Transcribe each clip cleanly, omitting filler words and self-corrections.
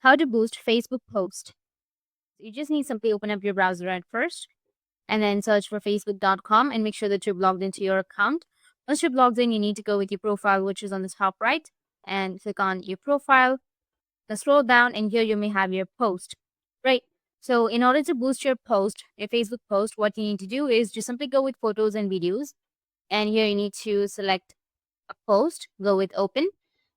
how to boost Facebook post. You just need simply open up your browser at first and then search for facebook.com and make sure that you're logged into your account. Once you're logged in, you need to go with your profile, which is on the top right, and click on your profile. Now scroll down and here you may have your post, right? So in order to boost your post, your Facebook post, what you need to do is just simply go with photos and videos. And here you need to select a post, go with open,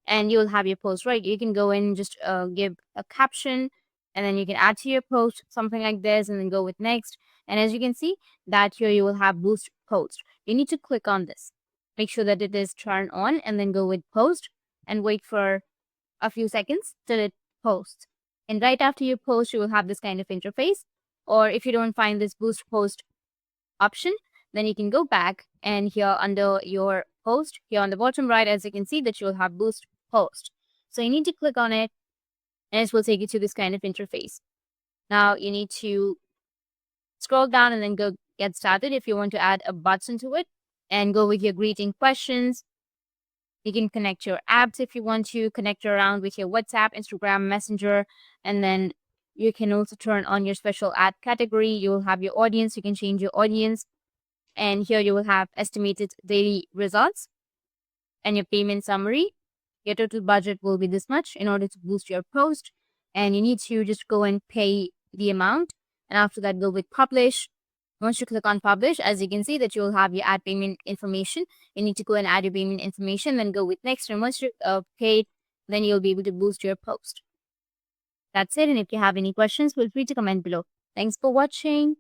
and you'll have your post, right? You can go in and just give a caption, and then you can add to your post something like this, and then go with next. And as you can see, that here you will have boost post. You need to click on this. Make sure that it is turned on, and then go with post, and wait for a few seconds till it posts. And right after you post, you will have this kind of interface. Or if you don't find this boost post option, then you can go back and here under your post, here on the bottom right, as you can see that you will have boost post. So you need to click on it and it will take you to this kind of interface. Now you need to scroll down and then go get started if you want to add a button to it and go with your greeting questions. You can connect your apps if you want to, connect around with your WhatsApp, Instagram, Messenger, and then you can also turn on your special ad category. You will have your audience. You can change your audience. And here you will have estimated daily results and your payment summary. Your total budget will be this much in order to boost your post. And you need to just go and pay the amount. And after that, go with publish. Once you click on publish, as you can see that you will have your ad payment information. You need to go and add your payment information, then go with next. And once you're paid, then you'll be able to boost your post. That's it. And if you have any questions, feel free to comment below. Thanks for watching.